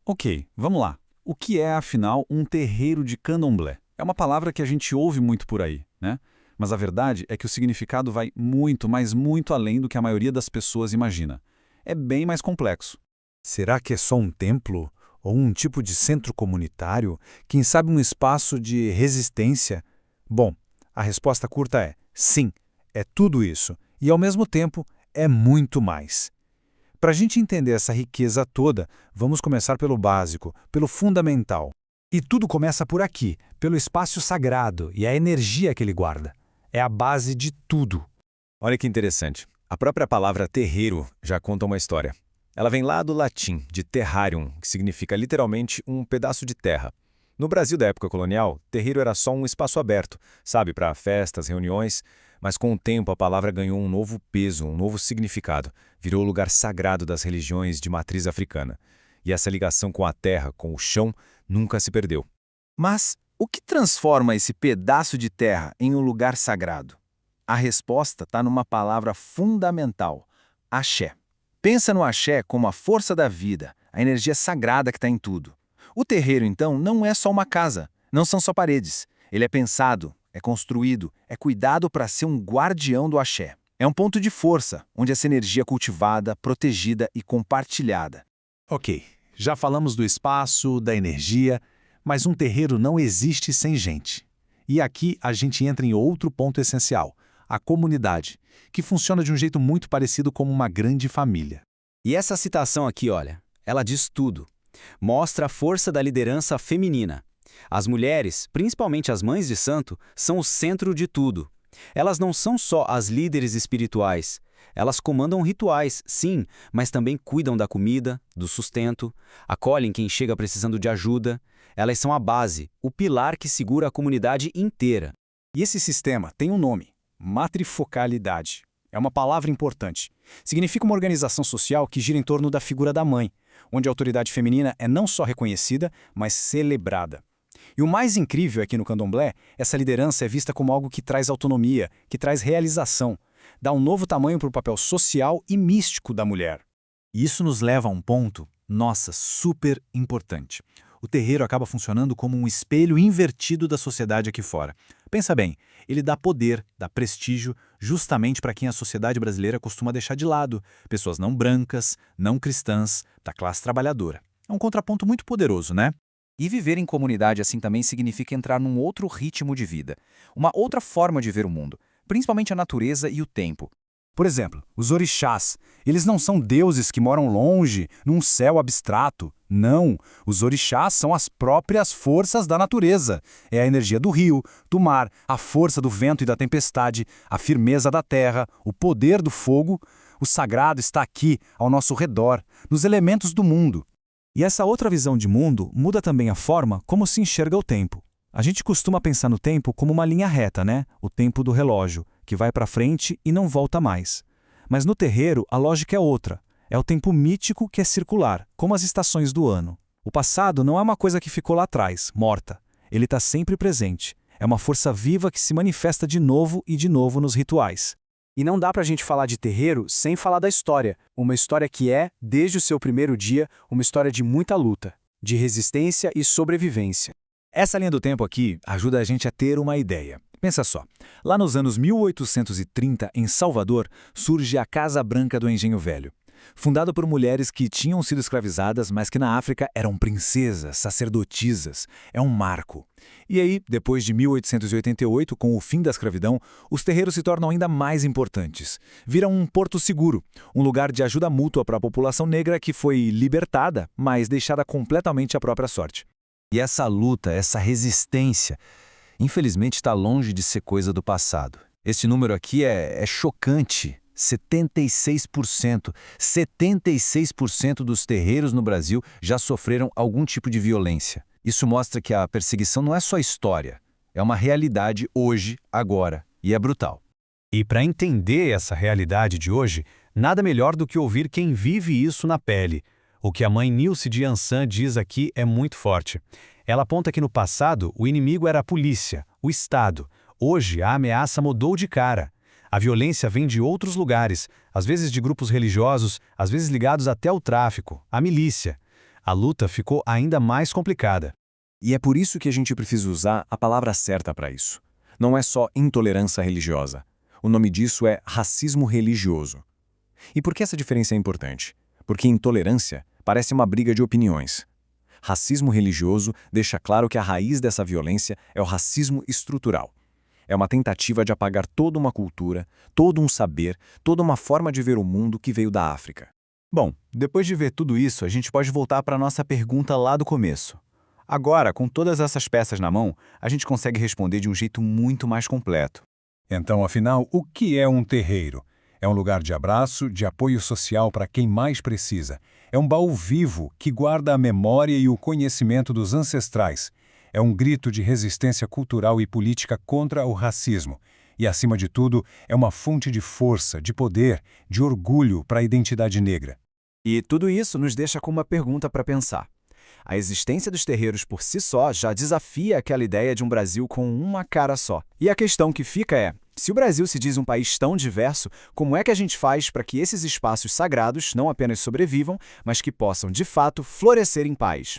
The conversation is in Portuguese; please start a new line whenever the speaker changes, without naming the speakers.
Ok, vamos lá. O que é, afinal, um terreiro de candomblé? É uma palavra que a gente ouve muito por aí, né? Mas a verdade é que o significado vai muito, mas muito além do que a maioria das pessoas imagina. É bem mais complexo.
Será que é só um templo? Ou um tipo de centro comunitário? Quem sabe um espaço de resistência? Bom, a resposta curta é sim, é tudo isso. E, ao mesmo tempo, é muito mais. Para a gente entender essa riqueza toda, vamos começar pelo básico, pelo fundamental. E tudo começa por aqui, pelo espaço sagrado e a energia que ele guarda. É a base de tudo.
Olha que interessante. A própria palavra terreiro já conta uma história. Ela vem lá do latim, de terrarium, que significa literalmente um pedaço de terra. No Brasil da época colonial, terreiro era só um espaço aberto, sabe, para festas, reuniões, mas com o tempo a palavra ganhou um novo peso, um novo significado, virou o lugar sagrado das religiões de matriz africana. E essa ligação com a terra, com o chão, nunca se perdeu.
Mas o que transforma esse pedaço de terra em um lugar sagrado? A resposta está numa palavra fundamental: axé. Pensa no axé como a força da vida, a energia sagrada que está em tudo. O terreiro, então, não é só uma casa, não são só paredes. Ele é pensado, é construído, é cuidado para ser um guardião do axé. É um ponto de força, onde essa energia é cultivada, protegida e compartilhada.
Ok, já falamos do espaço, da energia, mas um terreiro não existe sem gente. E aqui a gente entra em outro ponto essencial: a comunidade, que funciona de um jeito muito parecido como uma grande família.
E essa citação aqui, olha, ela diz tudo. Mostra a força da liderança feminina. As mulheres, principalmente as mães de santo, são o centro de tudo. Elas não são só as líderes espirituais. Elas comandam rituais, sim, mas também cuidam da comida, do sustento, acolhem quem chega precisando de ajuda. Elas são a base, o pilar que segura a comunidade inteira.
E esse sistema tem um nome: matrifocalidade. É uma palavra importante. Significa uma organização social que gira em torno da figura da mãe, onde a autoridade feminina é não só reconhecida, mas celebrada. E o mais incrível é que no candomblé, essa liderança é vista como algo que traz autonomia, que traz realização, dá um novo tamanho para o papel social e místico da mulher. E isso nos leva a um ponto, nossa, super importante. O terreiro acaba funcionando como um espelho invertido da sociedade aqui fora. Pensa bem, ele dá poder, dá prestígio, justamente para quem a sociedade brasileira costuma deixar de lado: pessoas não brancas, não cristãs, da classe trabalhadora. É um contraponto muito poderoso, né?
E viver em comunidade assim também significa entrar num outro ritmo de vida, uma outra forma de ver o mundo, principalmente a natureza e o tempo.
Por exemplo, os orixás, eles não são deuses que moram longe, num céu abstrato. Não, os orixás são as próprias forças da natureza. É a energia do rio, do mar, a força do vento e da tempestade, a firmeza da terra, o poder do fogo. O sagrado está aqui, ao nosso redor, nos elementos do mundo. E essa outra visão de mundo muda também a forma como se enxerga o tempo. A gente costuma pensar no tempo como uma linha reta, né? O tempo do relógio, que vai para frente e não volta mais. Mas no terreiro, a lógica é outra. É o tempo mítico que é circular, como as estações do ano. O passado não é uma coisa que ficou lá atrás, morta. Ele está sempre presente. É uma força viva que se manifesta de novo e de novo nos rituais.
E não dá pra gente falar de terreiro sem falar da história. Uma história que é, desde o seu primeiro dia, uma história de muita luta, de resistência e sobrevivência.
Essa linha do tempo aqui ajuda a gente a ter uma ideia. Pensa só, lá nos anos 1830, em Salvador, surge a Casa Branca do Engenho Velho. Fundado por mulheres que tinham sido escravizadas, mas que na África eram princesas, sacerdotisas. É um marco. E aí, depois de 1888, com o fim da escravidão, os terreiros se tornam ainda mais importantes. Viram um porto seguro, um lugar de ajuda mútua para a população negra que foi libertada, mas deixada completamente à própria sorte. E essa luta, essa resistência, infelizmente está longe de ser coisa do passado. Esse número aqui é chocante. 76%. 76% dos terreiros no Brasil já sofreram algum tipo de violência. Isso mostra que a perseguição não é só história, é uma realidade hoje, agora, e é brutal.
E para entender essa realidade de hoje, nada melhor do que ouvir quem vive isso na pele. O que a mãe Nilce de Ansan diz aqui é muito forte. Ela aponta que no passado o inimigo era a polícia, o Estado. Hoje a ameaça mudou de cara. A violência vem de outros lugares, às vezes de grupos religiosos, às vezes ligados até ao tráfico, à milícia. A luta ficou ainda mais complicada.
E é por isso que a gente precisa usar a palavra certa para isso. Não é só intolerância religiosa. O nome disso é racismo religioso. E por que essa diferença é importante? Porque intolerância parece uma briga de opiniões. Racismo religioso deixa claro que a raiz dessa violência é o racismo estrutural. É uma tentativa de apagar toda uma cultura, todo um saber, toda uma forma de ver o mundo que veio da África.
Bom, depois de ver tudo isso, a gente pode voltar para a nossa pergunta lá do começo. Agora, com todas essas peças na mão, a gente consegue responder de um jeito muito mais completo.
Então, afinal, o que é um terreiro? É um lugar de abraço, de apoio social para quem mais precisa. É um baú vivo que guarda a memória e o conhecimento dos ancestrais. É um grito de resistência cultural e política contra o racismo. E, acima de tudo, é uma fonte de força, de poder, de orgulho para a identidade negra.
E tudo isso nos deixa com uma pergunta para pensar. A existência dos terreiros por si só já desafia aquela ideia de um Brasil com uma cara só. E a questão que fica é, se o Brasil se diz um país tão diverso, como é que a gente faz para que esses espaços sagrados não apenas sobrevivam, mas que possam, de fato, florescer em paz?